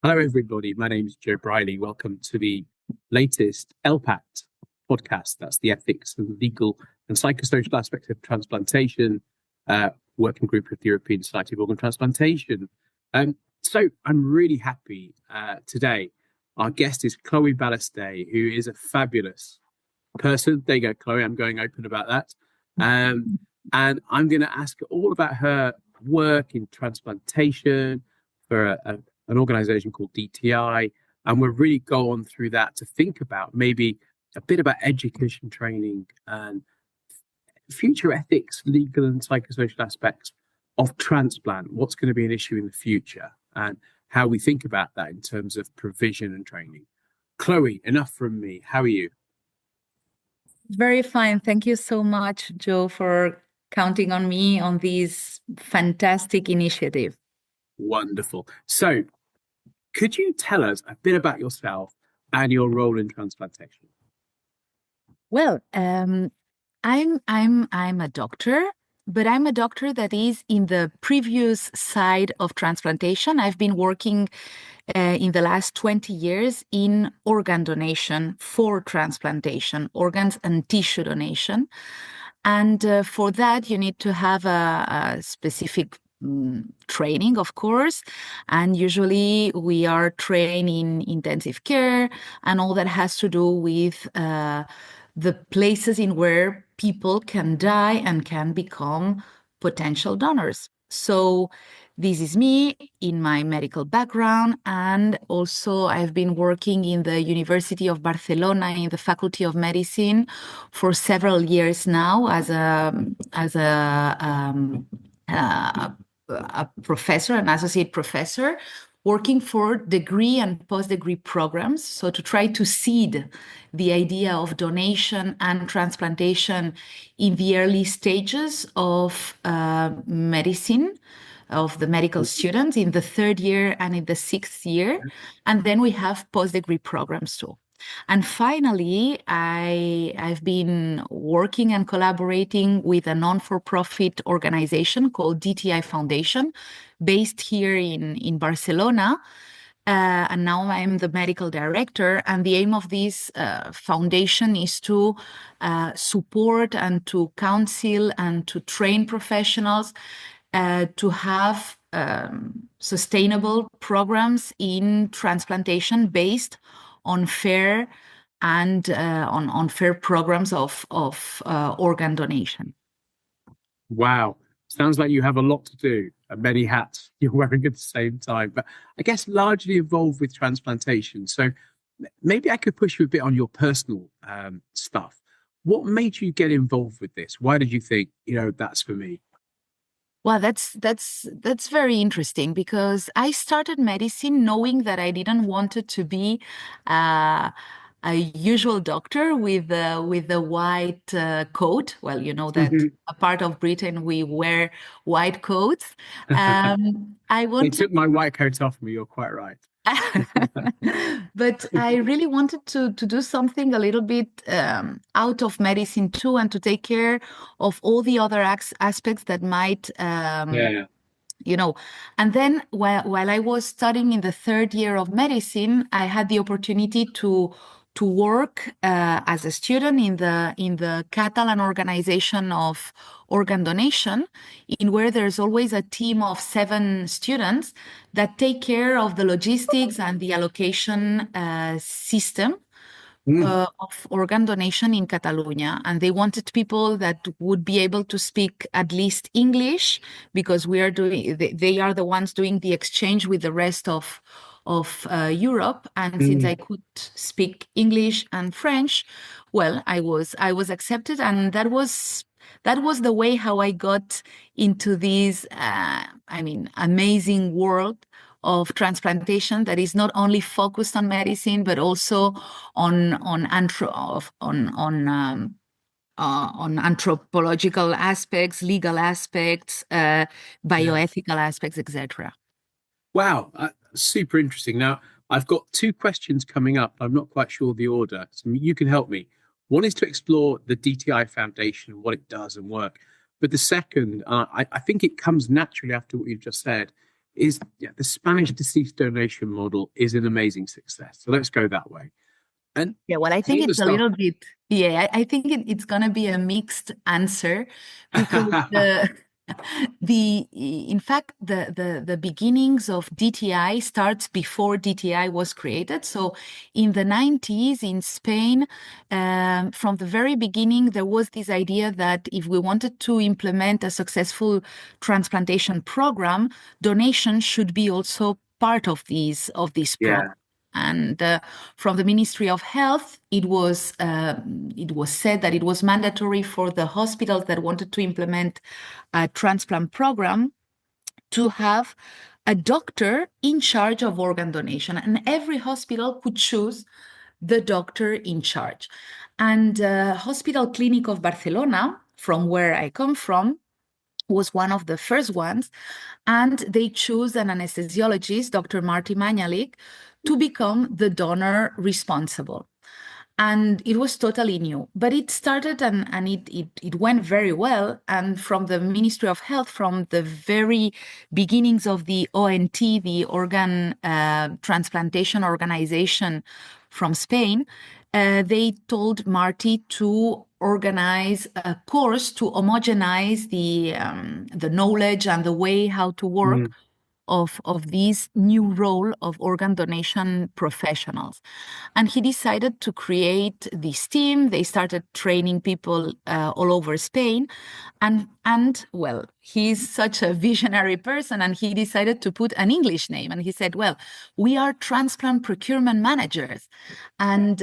Hello, everybody. My name is Joe Briley. Welcome to the latest LPAT podcast. That's the ethics and legal and psychosocial aspects of transplantation working group of the European Society of Organ Transplantation. So I'm really happy today. Our guest is Chloe Balleste, who is a fabulous person. There you go, Chloe. I'm going open about that. And I'm going to ask her all about her work in transplantation for an organization called DTI. And we'll really go on through that to think about maybe a bit about education training and future ethics, legal and psychosocial aspects of transplant. What's going to be an issue in the future and how we think about that in terms of provision and training. Chloe, enough from me. How are you? Very fine. Thank you so much, Joe, for counting on me on this fantastic initiative. Wonderful. So, could you tell us a bit about yourself and your role in transplantation? Well, I'm a doctor, but I'm a doctor that is in the previous side of transplantation. I've been working in the last 20 years in organ donation for transplantation, organs and tissue donation. And for that, you need to have a specific training, of course. And usually we are trained in intensive care and all that has to do with the places in where people can die and can become potential donors. So this is me in my medical background, and also I've been working in the University of Barcelona in the Faculty of Medicine for several years now as a professor, an associate professor, working for degree and post-degree programs. So to try to seed the idea of donation and transplantation in the early stages of medicine, of the medical students in the third year and in the sixth year. And then we have post-degree programs too. And finally, I've been working and collaborating with a non-for-profit organization called DTI Foundation, based here in Barcelona. And now I'm the medical director. And the aim of this foundation is to support and to counsel and to train professionals to have sustainable programs in transplantation based on fair and on fair programs of organ donation. Wow. Sounds like you have a lot to do and many hats you're wearing at the same time, but I guess largely involved with transplantation. So maybe I could push you a bit on your personal stuff. What made you get involved with this? Why did you think, that's for me? Well, that's very interesting because I started medicine knowing that I didn't want it to be a usual doctor with a white coat. Well, you know that a part of Britain we wear white coats. They took my white coat off me. You're quite right. But I really wanted to do something a little bit out of medicine too, and to take care of all the other aspects that might, And then while I was studying in the third year of medicine, I had the opportunity to work as a student in the Catalan organization of organ donation, in where there's always a team of 7 students that take care of the logistics and the allocation system of organ donation in Catalonia. And they wanted people that would be able to speak at least English, because they are the ones doing the exchange with the rest of Europe. And since I could speak English and French, well, I was accepted, and that was the way how I got into this amazing world of transplantation that is not only focused on medicine but also on anthropological aspects, legal aspects, bioethical aspects, etc. Wow, super interesting. Now, I've got 2 questions coming up. I'm not quite sure the order, so you can help me. One is to explore the DTI Foundation, what it does and work. But the second, I think it comes naturally after what you've just said, is the Spanish deceased donation model is an amazing success. So let's go that way. And yeah, well, I think it's a little bit, I think it's going to be a mixed answer because in fact, the beginnings of DTI starts before DTI was created. So in the 90s in Spain, from the very beginning, there was this idea that if we wanted to implement a successful transplantation program, donation should be also part of this program. And from the Ministry of Health, it was said that it was mandatory for the hospitals that wanted to implement a transplant program to have a doctor in charge of organ donation, and every hospital could choose the doctor in charge. And Hospital Clinic of Barcelona, from where I come from, was one of the first ones, and they chose an anesthesiologist, Dr. Marty Mañalik, to become the donor responsible. And it was totally new, but it started and it went very well. And from the Ministry of Health, from the very beginnings of the ONT, the Organ Transplantation Organization from Spain, they told Marty to organize a course to homogenize the knowledge and the way how to work of this new role of organ donation professionals. And he decided to create this team. They started training people all over Spain. And well, he's such a visionary person, and he decided to put an English name. And he said, well, we are transplant procurement managers. And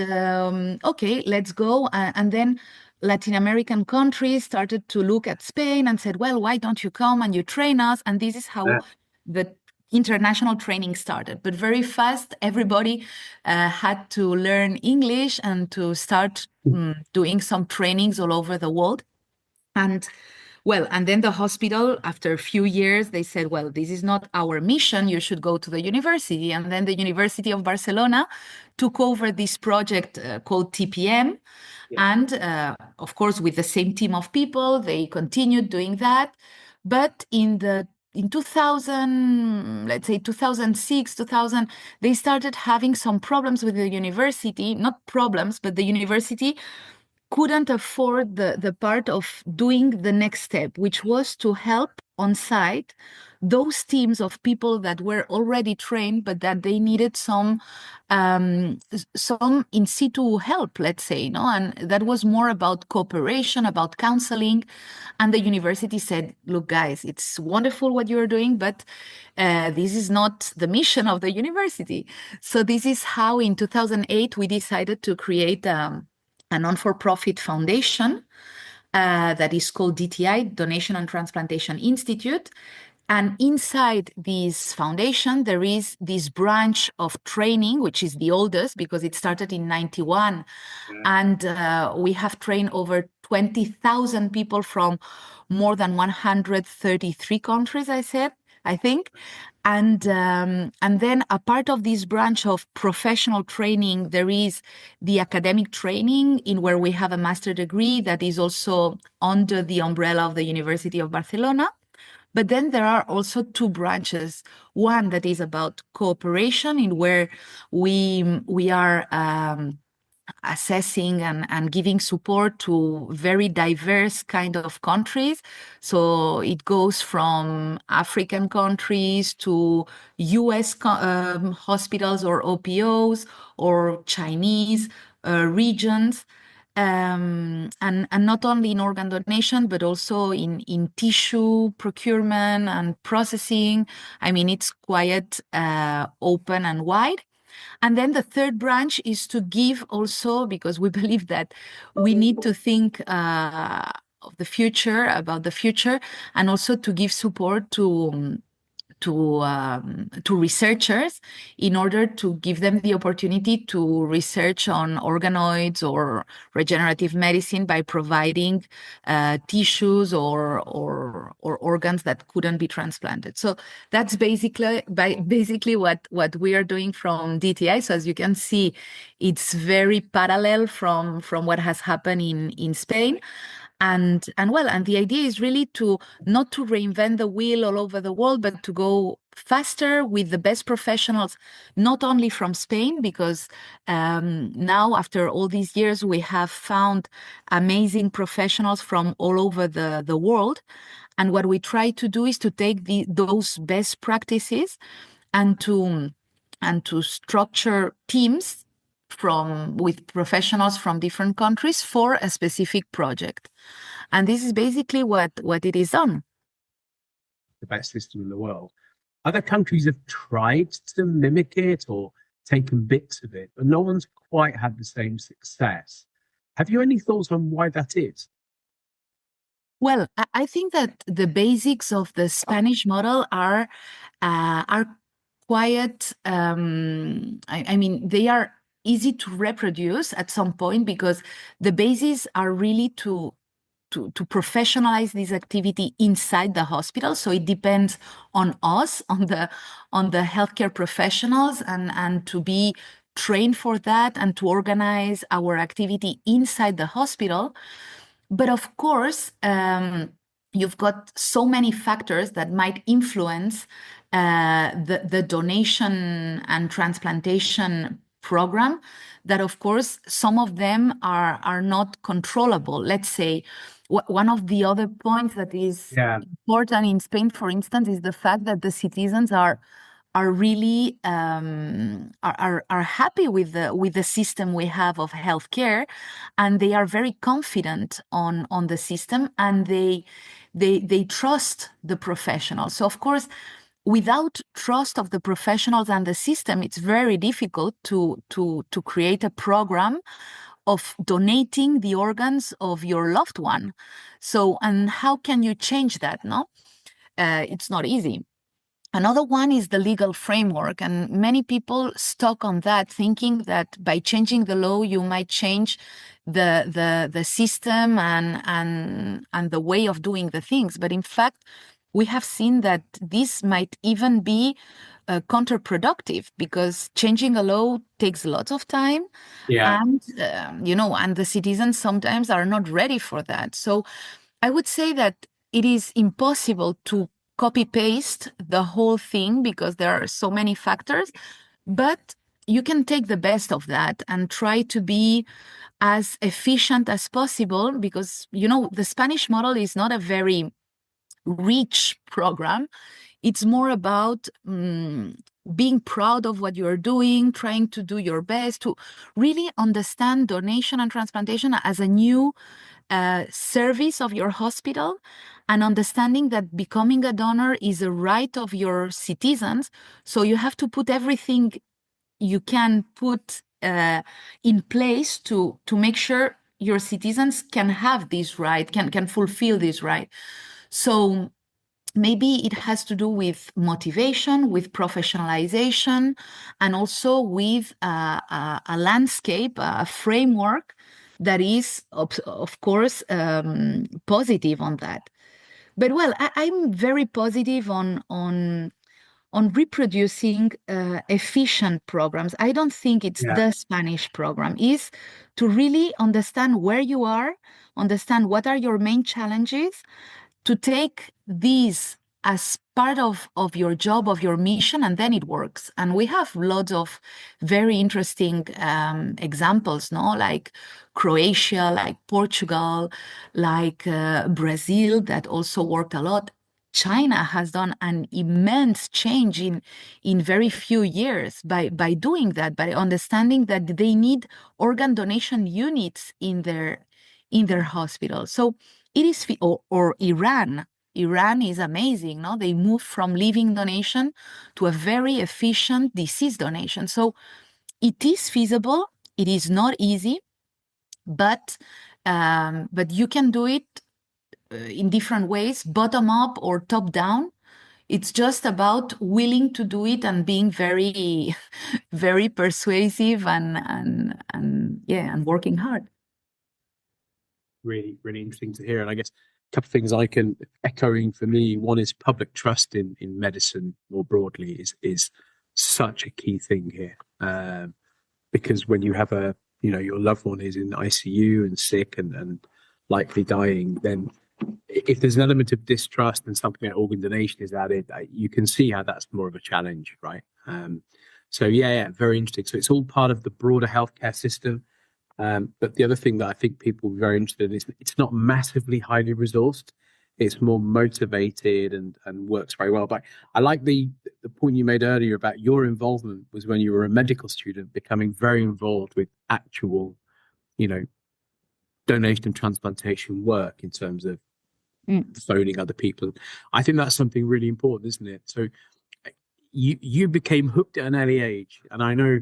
okay, let's go. And then Latin American countries started to look at Spain and said, well, why don't you come and you train us? And this is how the international training started. But very fast, everybody had to learn English and to start doing some trainings all over the world. And well, and then the hospital, after a few years, they said, well, this is not our mission. You should go to the university. And then the University of Barcelona took over this project called TPM. And of course, with the same team of people, they continued doing that. But in 2000, let's say 2006, 2000, they started having some problems with the university, not problems, but the university couldn't afford the part of doing the next step, which was to help on site those teams of people that were already trained, but that they needed some in situ help, let's say, no? And that was more about cooperation, about counseling. And the university said, look, guys, it's wonderful what you're doing, but this is not the mission of the university. So this is how in 2008, we decided to create a non-for-profit foundation that is called DTI, Donation and Transplantation Institute. And inside this foundation, there is this branch of training, which is the oldest because it started in 91. And we have trained over 20,000 people from more than 133 countries, I think. And then a part of this branch of professional training, there is the academic training in where we have a master degree that is also under the umbrella of the University of Barcelona. But then there are also two branches. One that is about cooperation, in where we are assessing and giving support to very diverse kind of countries. So it goes from African countries to US hospitals or OPOs or Chinese regions. And not only in organ donation, but also in tissue procurement and processing. I mean, it's quite open and wide. And then the third branch is to give also, because we believe that we need to think of the future, about the future, and also to give support to researchers in order to give them the opportunity to research on organoids or regenerative medicine by providing tissues or organs that couldn't be transplanted. So that's basically what we are doing from DTI. So as you can see, it's very parallel from what has happened in Spain. And the idea is really not to reinvent the wheel all over the world, but to go faster with the best professionals, not only from Spain, because now after all these years, we have found amazing professionals from all over the world. And what we try to do is to take those best practices and to structure teams with professionals from different countries for a specific project. And this is basically what it is on. The best system in the world. Other countries have tried to mimic it or taken bits of it, but no one's quite had the same success. Have you any thoughts on why that is? Well, I think that the basics of the Spanish model are quite. I mean, they are easy to reproduce at some point because the bases are really to professionalize this activity inside the hospital. So it depends on us, on the healthcare professionals, and to be trained for that and to organize our activity inside the hospital. But of course, you've got so many factors that might influence the donation and transplantation program that, of course, some of them are not controllable. Let's say one of the other points that is important in Spain, for instance, is the fact that the citizens are really are happy with the system we have of healthcare, and they are very confident on the system, and they trust the professionals. So of course, without trust of the professionals and the system, it's very difficult to create a program of donating the organs of your loved one. So, and how can you change that? No, it's not easy. Another one is the legal framework, and many people stuck on that, thinking that by changing the law you might change the system and the way of doing the things. But in fact, we have seen that this might even be counterproductive, because changing a law takes lots of time, and and the citizens sometimes are not ready for that. So I would say that it is impossible to copy paste the whole thing because there are so many factors, but you can take the best of that and try to be as efficient as possible, because the Spanish model is not a very rich program. It's more about being proud of what you're doing, trying to do your best to really understand donation and transplantation as a new service of your hospital, and understanding that becoming a donor is a right of your citizens. So you have to put everything you can put in place to make sure your citizens can have this right, can fulfill this right. So maybe it has to do with motivation, with professionalization, and also with a landscape, a framework that is, of course, positive on that. But well, I'm very positive on reproducing efficient programs. I don't think it's the Spanish program. Is to really understand where you are, understand what are your main challenges, to take these as part of your job, of your mission, and then it works. And we have lots of very interesting examples, no? Like Croatia, like Portugal, like Brazil, that also worked a lot. China has done an immense change in very few years by doing that, by understanding that they need organ donation units in their hospital. So it is, or Iran. Iran is amazing, no? They moved from living donation to a very efficient disease donation. So it is feasible. It is not easy, but you can do it in different ways, bottom up or top down. It's just about willing to do it and being very, very persuasive and working hard. Really, really interesting to hear. And I guess a couple of things I can echoing for me. One is public trust in medicine more broadly is such a key thing here. Because when you have your loved one is in ICU and sick and likely dying, then if there's an element of distrust and something like organ donation is added, you can see how that's more of a challenge, right? So yeah, very interesting. So it's all part of the broader healthcare system. But the other thing that I think people are very interested in is it's not massively highly resourced. It's more motivated and works very well. But I like the point you made earlier about your involvement was when you were a medical student, becoming very involved with actual, donation and transplantation work in terms of phoning other people. I think that's something really important, isn't it? So you became hooked at an early age, and I know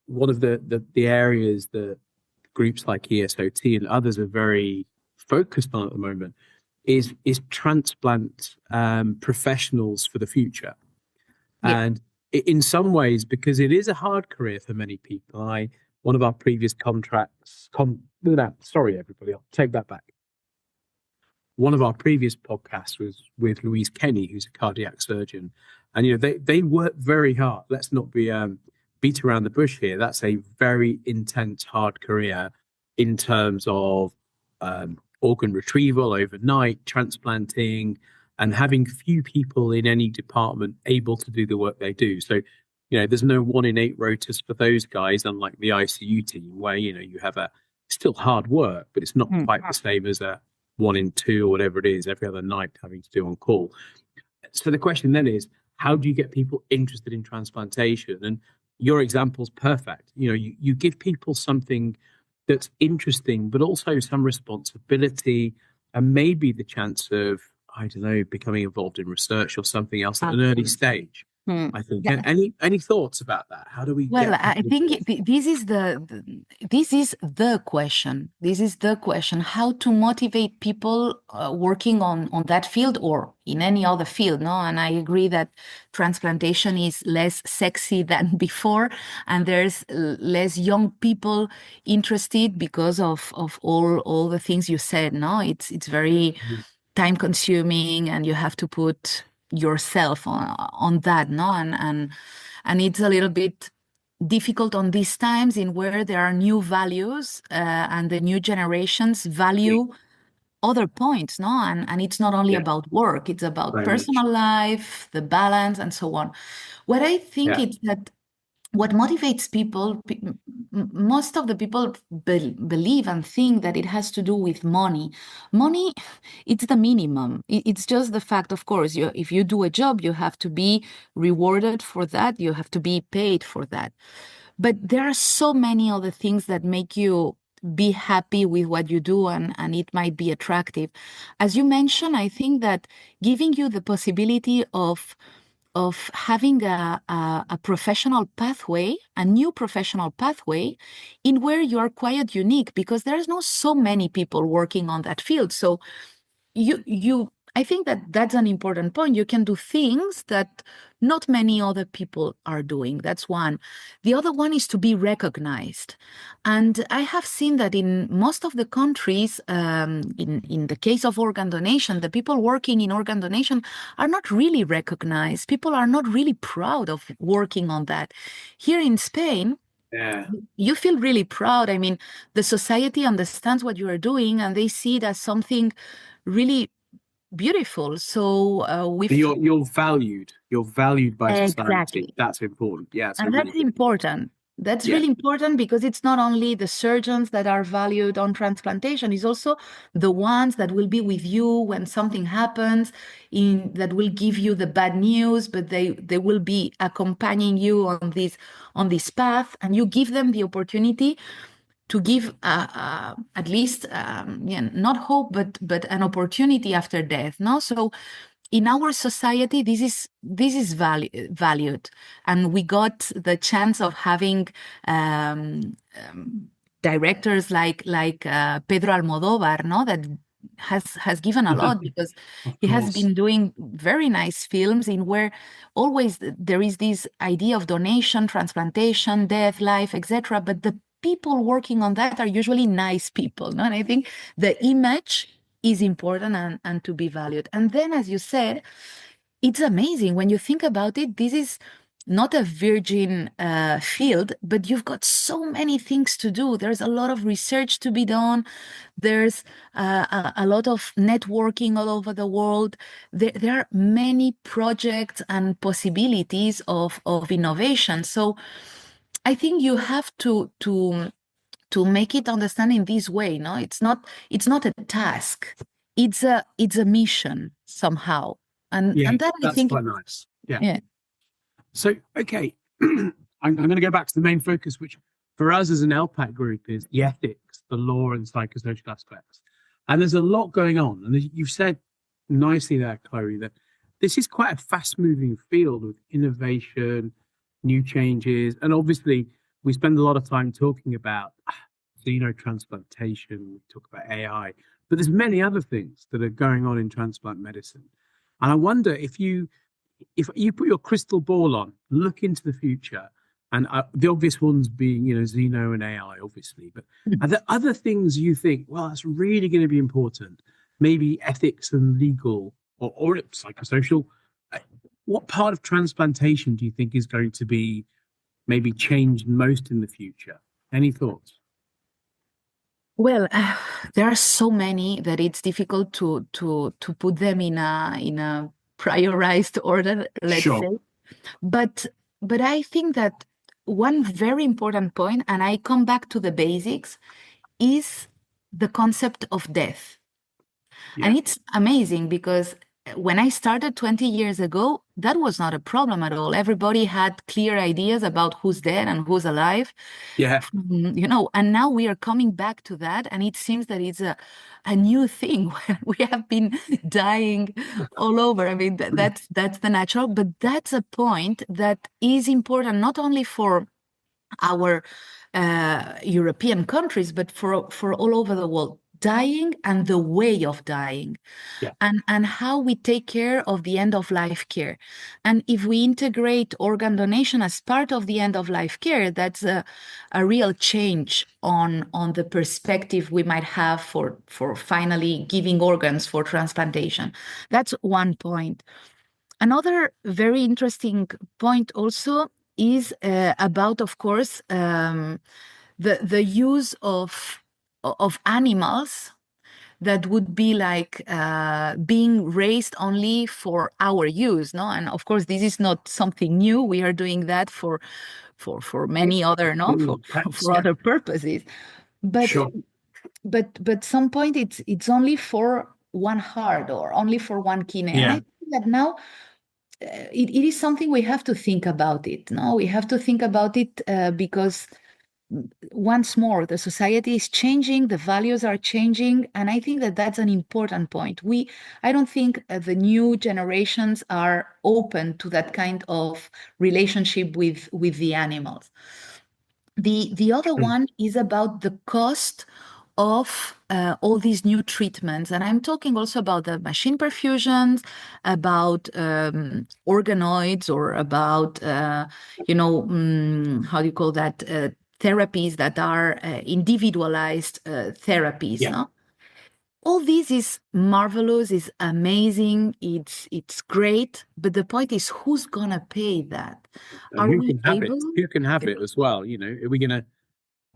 one of the areas that groups like ESOT and others are very focused on at the moment is transplant professionals for the future. Yeah. And in some ways, because it is a hard career for many people, one of our previous sorry, everybody, I'll take that back. One of our previous podcasts was with Louise Kenny, who's a cardiac surgeon, and they work very hard. Let's not be beat around the bush here. That's a very intense, hard career in terms of organ retrieval overnight, transplanting, and having few people in any department able to do the work they do. So, there's no 1 in 8 rotas for those guys, unlike the ICU team, where you have still hard work, but it's not quite the same as a 1 in 2 or whatever it is every other night having to do on call. So the question then is, how do you get people interested in transplantation? And your example's perfect. You give people something that's interesting, but also some responsibility and maybe the chance of, I don't know, becoming involved in research or something else at an early stage. I think. Yeah. Any thoughts about that? How do we? Well, I think this is the question. This is the question: how to motivate people working on that field or in any other field. No, and I agree that transplantation is less sexy than before, and there's less young people interested because of all the things you said. No, it's very time consuming, and you have to put yourself on that, no, and it's a little bit difficult on these times in where there are new values and the new generations value other points, no, and it's not only about work, it's about personal life, the balance, and so on. What I think is that what motivates people, most of the people believe and think that it has to do with money. Money, it's the minimum. It's just the fact, of course, if you do a job, you have to be rewarded for that. You have to be paid for that. But there are so many other things that make you be happy with what you do, and it might be attractive. As you mentioned, I think that giving you the possibility of having a professional pathway, a new professional pathway, in where you are quite unique, because there's not so many people working on that field. So I think that that's an important point. You can do things that not many other people are doing. That's one. The other one is to be recognized. And I have seen that in most of the countries, in the case of organ donation, the people working in organ donation are not really recognized. People are not really proud of working on that. Here in Spain, you feel really proud. I mean, the society understands what you are doing, and they see it as something really beautiful. So you're valued. You're valued by society. Exactly. That's important. Yeah, and that's important. That's really important, because it's not only the surgeons that are valued on transplantation, it's also the ones that will be with you when something happens, that will give you the bad news, but they will be accompanying you on this path, and you give them the opportunity to give at least not hope, but an opportunity after death. No, so in our society, this is valued, and we got the chance of having directors like Pedro Almodóvar, no, that has given a lot, because he has been doing very nice films in where always there is this idea of donation, transplantation, death, life, etc. But the people working on that are usually nice people, no? And I think the image is important and to be valued. And then, as you said, it's amazing when you think about it. This is not a virgin field, but you've got so many things to do. There's a lot of research to be done. There's a lot of networking all over the world. There are many projects and possibilities of innovation. So I think you have to make it understand in this way. No, it's not a task. It's a mission somehow. Yeah, And that I that's think, quite nice. Yeah. yeah. So, okay, I'm going to go back to the main focus, which for us as an LPAC group is the ethics, the law, and psychosocial aspects. And there's a lot going on. And as you've said nicely there, Chloe, that this is quite a fast-moving field with innovation, new changes, and obviously we spend a lot of time talking about xenotransplantation. We talk about AI, but there's many other things that are going on in transplant medicine. And I wonder if you put your crystal ball on, look into the future, and the obvious ones being, Xeno and AI, obviously, but are there other things you think, well, that's really going to be important? Maybe ethics and legal or psychosocial. What part of transplantation do you think is going to be maybe changed most in the future? Any thoughts? Well, there are so many that it's difficult to put them in a prioritized order, let's Sure. say. But I think that one very important point, and I come back to the basics, is the concept of death. Yeah. And it's amazing because when I started 20 years ago, that was not a problem at all. Everybody had clear ideas about who's dead and who's alive. Yeah. And now we are coming back to that, and it seems that it's a new thing when we have been dying all over. I mean, that's the natural, but that's a point that is important not only for our European countries, but for all over the world. Dying and the way of dying, Yeah. and how we take care of the end of life care. And if we integrate organ donation as part of the end of life care, that's a real change on the perspective we might have for finally giving organs for transplantation. That's one point. Another very interesting point also is about, of course, the use of animals that would be like being raised only for our use, no? And of course, this is not something new. We are doing that for many other, no, for Yeah. other purposes. But Sure. some point it's only for one heart or only for one kidney, and I Yeah. think that now it is something we have to think about it. No, we have to think about it because once more, the society is changing, the values are changing, and I think that that's an important point. I don't think the new generations are open to that kind of relationship with the animals. The other one is about the cost of all these new treatments. And I'm talking also about the machine perfusions, about organoids, or about, how do you call that? Therapies that are individualized therapies, Yeah. no? All this is marvelous, is amazing, it's great, but the point is who's gonna pay that? And Are who we can have it? able? Who can have it as well? Are we going to,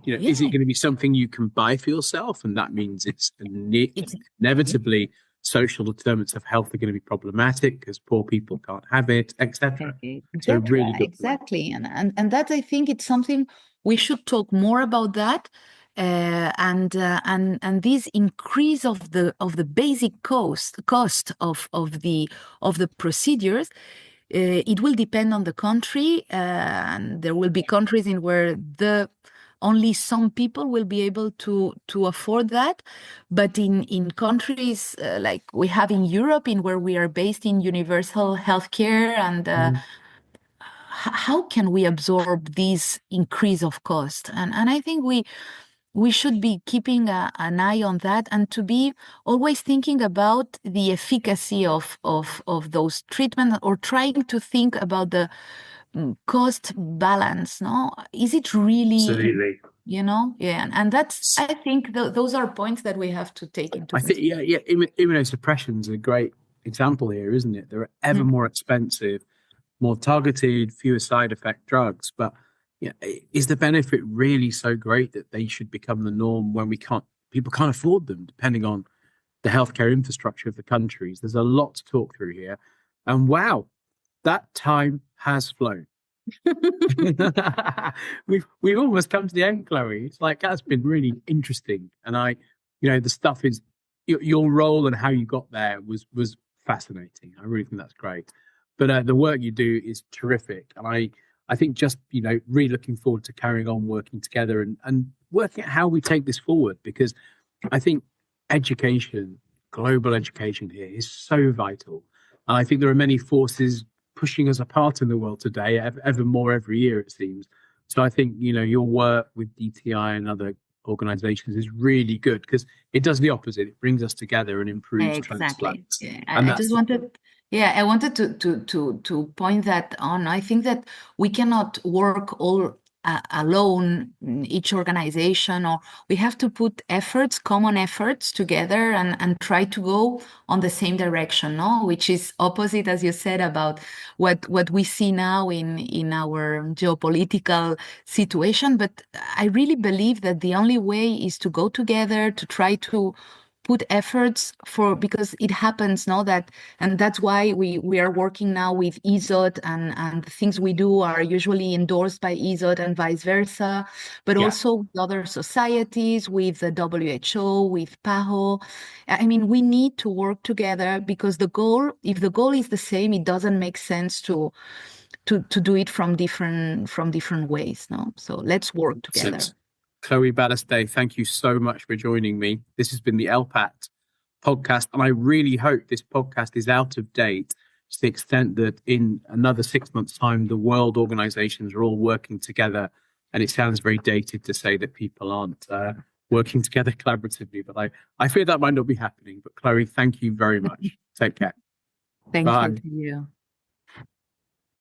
is it Yeah, going to be something you can buy for yourself? And that means it's it's inevitably social determinants of health are going to be problematic because poor people can't have it, etc. So, really good point. exactly. And that, I think, it's something we should talk more about that. And this increase of the basic cost of the procedures, it will depend on the country, and there will be countries in where the only some people will be able to afford that. But in countries like we have in Europe, in where we are based in universal healthcare, and Mhm. how can we absorb this increase of cost? And I think we should be keeping an eye on that, and to be always thinking about the efficacy of those treatments, or trying to think about the cost balance. No, is it really, Absolutely. yeah, and that's, I think, those are points that we have to take into I think, consideration. Immunosuppression is a great example here, isn't it? They're ever more expensive. more targeted, fewer side effect drugs. But yeah, is the benefit really so great that they should become the norm when people can't afford them, depending on the healthcare infrastructure of the countries? There's a lot to talk through here. And wow, that time has flown. We've almost come to the end, Chloe. It's like that's been really interesting. And the stuff is your role and how you got there was fascinating. I really think that's great. But the work you do is terrific. And I think just, really looking forward to carrying on working together and working out how we take this forward, because I think education, global education here is so vital. And I think there are many forces pushing us apart in the world today, ever more every year, it seems. So I think, your work with DTI and other organizations is really good, because it does the opposite. It brings us together and improves Exactly. transplants. Yeah. And I just wanted, yeah, I wanted to point that on. I think that we cannot work all alone, each organization, or we have to put common efforts together and try to go on the same direction, no? Which is opposite, as you said, about what we see now in our geopolitical situation. But I really believe that the only way is to go together, to try to put efforts because it happens now and that's why we are working now with ESOT, and the things we do are usually endorsed by ESOT and vice versa, but also with other societies, with the WHO, with PAHO. I mean, we need to work together, because if the goal is the same, it doesn't make sense to do it from different ways, no? So let's work together. Chloe Balleste, thank you so much for joining me. This has been the LPAT podcast, and I really hope this podcast is out of date to the extent that in another 6 months' time, the world organizations are all working together. And it sounds very dated to say that people aren't working together collaboratively, but I fear that might not be happening. But Chloe, thank you very much. Take care. Thank you to you.